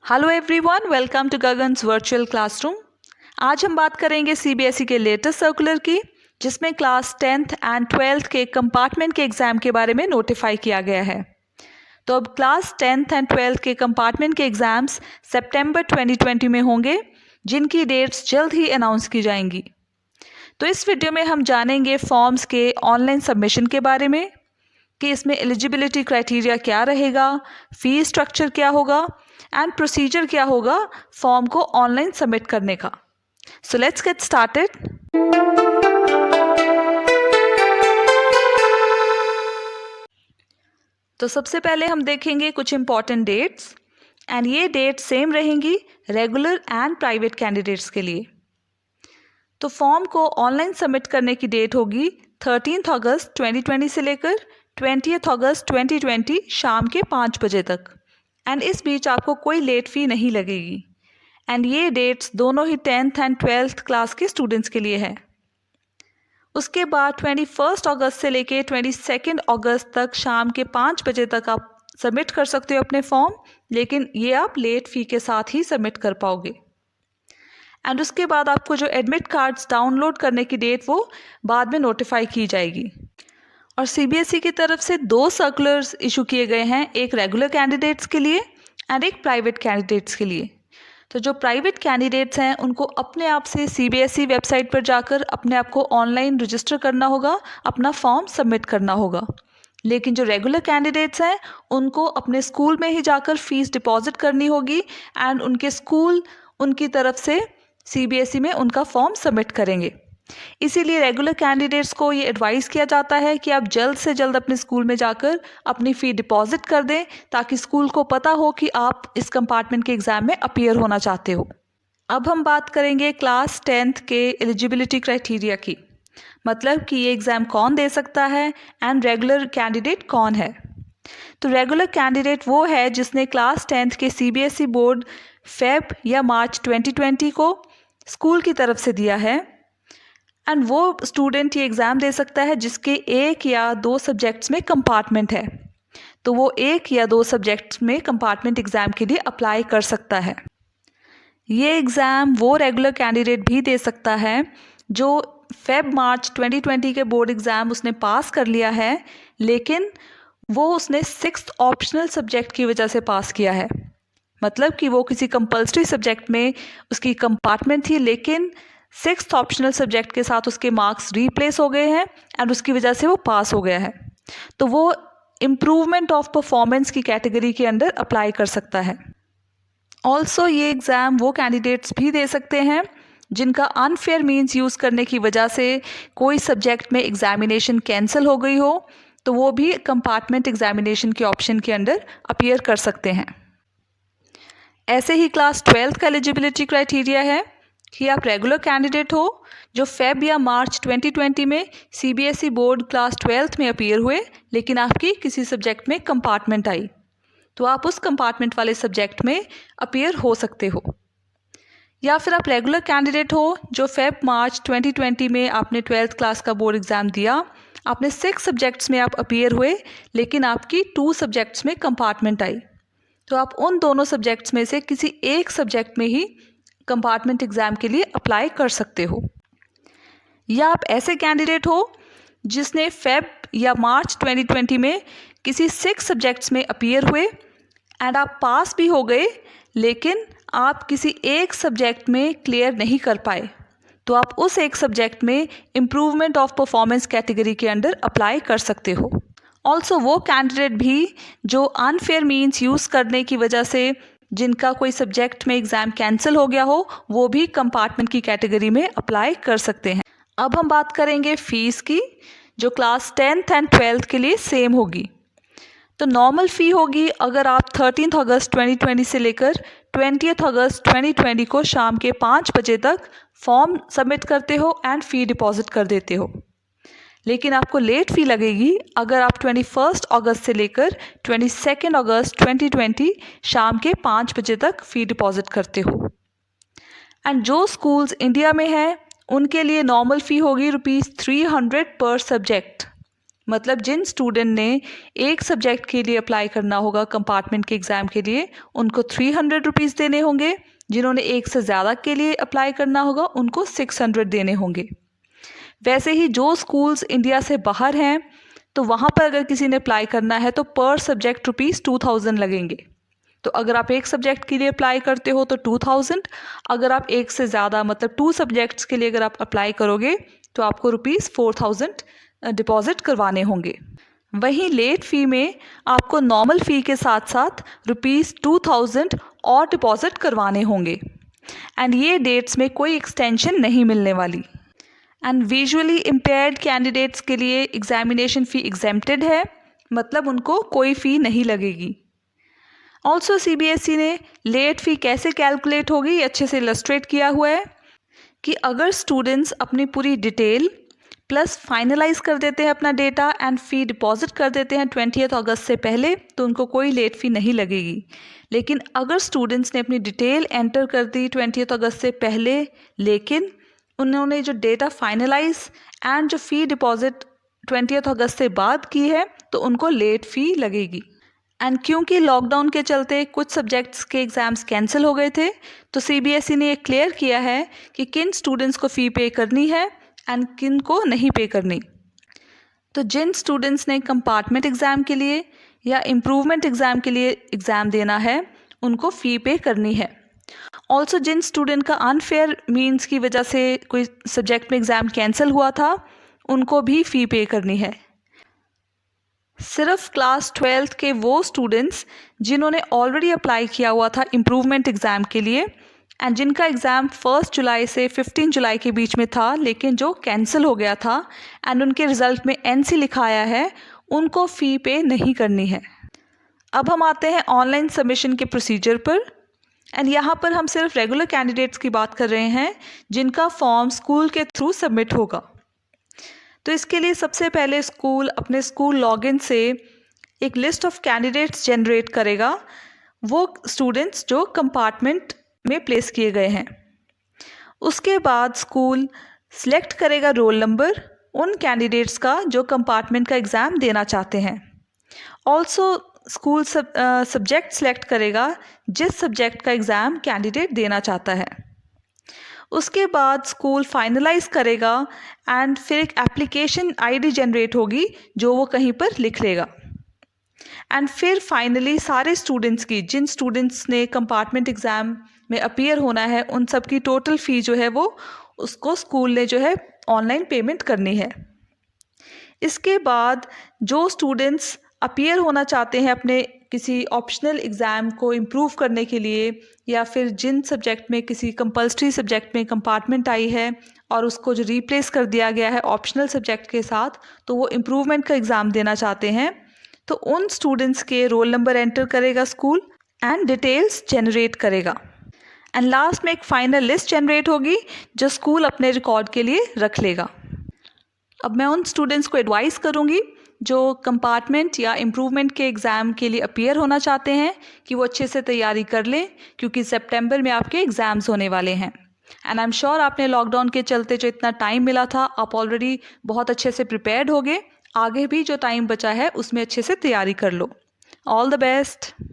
Hello everyone, welcome to Gagan's virtual classroom. आज हम बात करेंगे सीबीएसई के लेटेस्ट सर्कुलर की, जिसमें क्लास 10th एंड 12th के कंपार्टमेंट के एग्ज़ाम के बारे में नोटिफाई किया गया है। तो अब क्लास 10th एंड 12th के कंपार्टमेंट के एग्ज़ाम्स सितंबर 2020 में होंगे, जिनकी डेट्स जल्द ही अनाउंस की जाएंगी। तो इस वीडियो में हम जानेंगे फॉर्म्स के ऑनलाइन सबमिशन के बारे में, कि इसमें एलिजिबिलिटी क्राइटेरिया क्या रहेगा, फी स्ट्रक्चर क्या होगा एंड प्रोसीजर क्या होगा फॉर्म को ऑनलाइन सबमिट करने का। So let's get started. तो सबसे पहले हम देखेंगे कुछ इंपॉर्टेंट डेट्स, एंड ये डेट सेम रहेंगी रेगुलर एंड प्राइवेट कैंडिडेट्स के लिए। तो फॉर्म को ऑनलाइन सबमिट करने की डेट होगी 13 अगस्त 2020 से लेकर 20 अगस्त 2020 शाम के 5 बजे तक, एंड इस बीच आपको कोई लेट फ़ी नहीं लगेगी। एंड ये डेट्स दोनों ही 10th एंड 12th क्लास के स्टूडेंट्स के लिए है। उसके बाद 21 अगस्त से लेके 22 अगस्त तक शाम के 5 बजे तक आप सबमिट कर सकते हो अपने फॉर्म, लेकिन ये आप लेट फ़ी के साथ ही सबमिट कर पाओगे। एंड उसके बाद आपको जो एडमिट कार्ड्स डाउनलोड करने की डेट वो बाद में नोटिफाई की जाएगी। और सीबीएसई की तरफ से 2 सर्कुलर्स इशू किए गए हैं, एक रेगुलर कैंडिडेट्स के लिए एंड एक प्राइवेट कैंडिडेट्स के लिए। तो जो प्राइवेट कैंडिडेट्स हैं उनको अपने आप से सीबीएसई वेबसाइट पर जाकर अपने आप को ऑनलाइन रजिस्टर करना होगा, अपना फॉर्म सबमिट करना होगा। लेकिन जो रेगुलर कैंडिडेट्स हैं उनको अपने स्कूल में ही जाकर फ़ीस डिपॉजिट करनी होगी, एंड उनके स्कूल उनकी तरफ से सीबीएसई में उनका फॉर्म सबमिट करेंगे। इसीलिए रेगुलर कैंडिडेट्स को ये एडवाइस किया जाता है कि आप जल्द से जल्द अपने स्कूल में जाकर अपनी फ़ी डिपॉजिट कर दें, ताकि स्कूल को पता हो कि आप इस कंपार्टमेंट के एग्ज़ाम में अपीयर होना चाहते हो। अब हम बात करेंगे क्लास 10th के एलिजिबिलिटी क्राइटेरिया की, मतलब कि ये एग्ज़ाम कौन दे सकता है एंड रेगुलर कैंडिडेट कौन है। तो रेगुलर कैंडिडेट वो है जिसने क्लास 10th के सीबीएसई बोर्ड फेब या मार्च 2020 को स्कूल की तरफ से दिया है, एंड वो स्टूडेंट ये एग्ज़ाम दे सकता है जिसके 1 या 2 सब्जेक्ट्स में कंपार्टमेंट है। तो वो 1 या 2 सब्जेक्ट्स में कंपार्टमेंट एग्ज़ाम के लिए अप्लाई कर सकता है। ये एग्ज़ाम वो रेगुलर कैंडिडेट भी दे सकता है जो फेब मार्च 2020 के बोर्ड एग्ज़ाम उसने पास कर लिया है, लेकिन वो उसने 6th ऑप्शनल सब्जेक्ट की वजह से पास किया है। मतलब कि वो किसी कंपल्सरी सब्जेक्ट में उसकी कंपार्टमेंट थी, लेकिन 6th ऑप्शनल सब्जेक्ट के साथ उसके मार्क्स रिप्लेस हो गए हैं एंड उसकी वजह से वो पास हो गया है। तो वो इम्प्रूवमेंट ऑफ परफॉर्मेंस की कैटेगरी के अंदर अप्लाई कर सकता है। ऑल्सो ये एग्ज़ाम वो कैंडिडेट्स भी दे सकते हैं जिनका अनफेयर मीन्स यूज़ करने की वजह से कोई सब्जेक्ट में एग्ज़ामिनेशन कैंसिल हो गई हो, तो वो भी कंपार्टमेंट एग्ज़ामिनेशन के ऑप्शन के अंदर अपीयर कर सकते हैं। ऐसे ही क्लास 12th का एलिजिबिलिटी क्राइटेरिया है कि आप रेगुलर कैंडिडेट हो जो फेब या मार्च 2020 में सीबीएसई बोर्ड क्लास 12th में अपीयर हुए, लेकिन आपकी किसी सब्जेक्ट में कंपार्टमेंट आई, तो आप उस कंपार्टमेंट वाले सब्जेक्ट में अपीयर हो सकते हो। या फिर आप रेगुलर कैंडिडेट हो जो फेब मार्च 2020 में आपने 12th क्लास का बोर्ड एग्ज़ाम दिया, आपने 6 सब्जेक्ट्स में आप अपीयर हुए, लेकिन आपकी 2 सब्जेक्ट्स में कंपार्टमेंट आई, तो आप उन दोनों सब्जेक्ट्स में से किसी एक सब्जेक्ट में ही कंपार्टमेंट एग्ज़ाम के लिए अप्लाई कर सकते हो। या आप ऐसे कैंडिडेट हो जिसने फेब या मार्च 2020 में किसी 6 सब्जेक्ट्स में अपीयर हुए एंड आप पास भी हो गए, लेकिन आप किसी एक सब्जेक्ट में क्लियर नहीं कर पाए, तो आप उस एक सब्जेक्ट में इम्प्रूवमेंट ऑफ परफॉर्मेंस कैटेगरी के अंदर अप्लाई कर सकते हो। ऑल्सो वो कैंडिडेट भी जो अनफेयर मीन्स यूज़ करने की वजह से जिनका कोई सब्जेक्ट में एग्ज़ाम कैंसिल हो गया हो, वो भी कंपार्टमेंट की कैटेगरी में अप्लाई कर सकते हैं। अब हम बात करेंगे फ़ीस की, जो क्लास 10th एंड 12th के लिए सेम होगी। तो नॉर्मल फ़ी होगी अगर आप 13 अगस्त 2020 से लेकर 20 अगस्त 2020 को शाम के 5 बजे तक फॉर्म सबमिट करते हो एंड फ़ी डिपॉजिट कर देते हो। लेकिन आपको लेट फ़ी लगेगी अगर आप 21 अगस्त से लेकर 22 अगस्त 2020 शाम के 5 बजे तक फ़ी डिपॉजिट करते हो। एंड जो स्कूल्स इंडिया में हैं उनके लिए नॉर्मल फ़ी होगी ₹300 पर सब्जेक्ट, मतलब जिन स्टूडेंट ने एक सब्जेक्ट के लिए अप्लाई करना होगा कंपार्टमेंट के एग्ज़ाम के लिए, उनको 300 रुपीज़ देने होंगे। जिन्होंने एक से ज़्यादा के लिए अप्लाई करना होगा उनको 600 देने होंगे। वैसे ही जो स्कूल्स इंडिया से बाहर हैं, तो वहाँ पर अगर किसी ने अप्लाई करना है तो पर सब्जेक्ट ₹2000 लगेंगे। तो अगर आप एक सब्जेक्ट के लिए अप्लाई करते हो तो 2000, अगर आप एक से ज़्यादा मतलब 2 सब्जेक्ट्स के लिए अगर आप अप्लाई करोगे तो आपको ₹4000 डिपॉज़िट करवाने होंगे। वहीं लेट फ़ी में आपको नॉर्मल फ़ी के साथ साथ ₹2000 और डिपॉज़िट करवाने होंगे। एंड ये डेट्स में कोई एक्सटेंशन नहीं मिलने वाली। एंड विजुअली इम्पेयर्ड कैंडिडेट्स के लिए एग्जामिनेशन फ़ी एग्जेम्प्टेड है, मतलब उनको कोई फ़ी नहीं लगेगी। ऑल्सो CBSE ने लेट फ़ी कैसे कैलकुलेट होगी ये अच्छे से इलस्ट्रेट किया हुआ है कि अगर स्टूडेंट्स अपनी पूरी डिटेल प्लस फाइनलाइज कर देते हैं अपना डेटा एंड फ़ी डिपॉजिट कर देते हैं 20 अगस्त से पहले, तो उनको कोई लेट फ़ी नहीं लगेगी। लेकिन अगर स्टूडेंट्स ने अपनी डिटेल एंटर कर दी 20 अगस्त से पहले, लेकिन उन्होंने जो डेटा फाइनलाइज एंड जो फ़ी डिपॉजिट 20 अगस्त से बाद की है, तो उनको लेट फ़ी लगेगी। एंड क्योंकि लॉकडाउन के चलते कुछ सब्जेक्ट्स के एग्ज़ाम्स कैंसिल हो गए थे, तो CBSE ने ये क्लियर किया है कि किन स्टूडेंट्स को फ़ी पे करनी है एंड किन को नहीं पे करनी। तो जिन स्टूडेंट्स ने कंपार्टमेंट एग्ज़ाम के लिए या इम्प्रूवमेंट एग्ज़ाम के लिए एग्ज़ाम देना है, उनको फ़ी पे करनी है। ऑल्सो जिन स्टूडेंट का अनफेयर मीन्स की वजह से कोई सब्जेक्ट में एग्ज़ाम कैंसिल हुआ था, उनको भी फ़ी पे करनी है। सिर्फ क्लास 12th के वो स्टूडेंट्स जिन्होंने ऑलरेडी अप्लाई किया हुआ था इम्प्रूवमेंट एग्ज़ाम के लिए एंड जिनका एग्ज़ाम 1 जुलाई से 15 जुलाई के बीच में था, लेकिन जो कैंसिल हो गया था एंड उनके रिज़ल्ट में NC लिखा आया है, उनको फ़ी पे नहीं करनी है। अब हम आते हैं ऑनलाइन सबमिशन के प्रोसीजर पर। एंड यहाँ पर हम सिर्फ रेगुलर कैंडिडेट्स की बात कर रहे हैं जिनका फॉर्म स्कूल के थ्रू सबमिट होगा। तो इसके लिए सबसे पहले स्कूल अपने स्कूल लॉगिन से एक लिस्ट ऑफ कैंडिडेट्स जनरेट करेगा, वो स्टूडेंट्स जो कंपार्टमेंट में प्लेस किए गए हैं। उसके बाद स्कूल सिलेक्ट करेगा रोल नंबर उन कैंडिडेट्स का जो कंपार्टमेंट का एग्ज़ाम देना चाहते हैं। ऑल्सो स्कूल सब्जेक्ट सेलेक्ट करेगा जिस सब्जेक्ट का एग्ज़ाम कैंडिडेट देना चाहता है। उसके बाद स्कूल फाइनलाइज करेगा एंड फिर एक एप्लीकेशन ID जनरेट होगी जो वो कहीं पर लिख लेगा। एंड फिर फाइनली सारे स्टूडेंट्स की, जिन स्टूडेंट्स ने कंपार्टमेंट एग्ज़ाम में अपीयर होना है, उन सब की टोटल फ़ी जो है वो उसको स्कूल ने जो है ऑनलाइन पेमेंट करनी है। इसके बाद जो स्टूडेंट्स अपीयर होना चाहते हैं अपने किसी ऑप्शनल एग्ज़ाम को इम्प्रूव करने के लिए, या फिर जिन सब्जेक्ट में किसी कंपल्सरी सब्जेक्ट में कंपार्टमेंट आई है और उसको जो रिप्लेस कर दिया गया है ऑप्शनल सब्जेक्ट के साथ, तो वो इम्प्रूवमेंट का एग्ज़ाम देना चाहते हैं, तो उन स्टूडेंट्स के रोल नंबर एंटर करेगा स्कूल एंड डिटेल्स जनरेट करेगा। एंड लास्ट में एक फाइनल लिस्ट जनरेट होगी जो स्कूल अपने रिकॉर्ड के लिए रख लेगा। अब मैं उन स्टूडेंट्स को एडवाइस करूँगी जो कंपार्टमेंट या इम्प्रूवमेंट के एग्ज़ाम के लिए अपीयर होना चाहते हैं कि वो अच्छे से तैयारी कर लें, क्योंकि सितंबर में आपके एग्ज़ाम्स होने वाले हैं। एंड आई एम श्योर आपने लॉकडाउन के चलते जो इतना टाइम मिला था, आप ऑलरेडी बहुत अच्छे से प्रिपेयर्ड होगे। आगे भी जो टाइम बचा है उसमें अच्छे से तैयारी कर लो। All the best.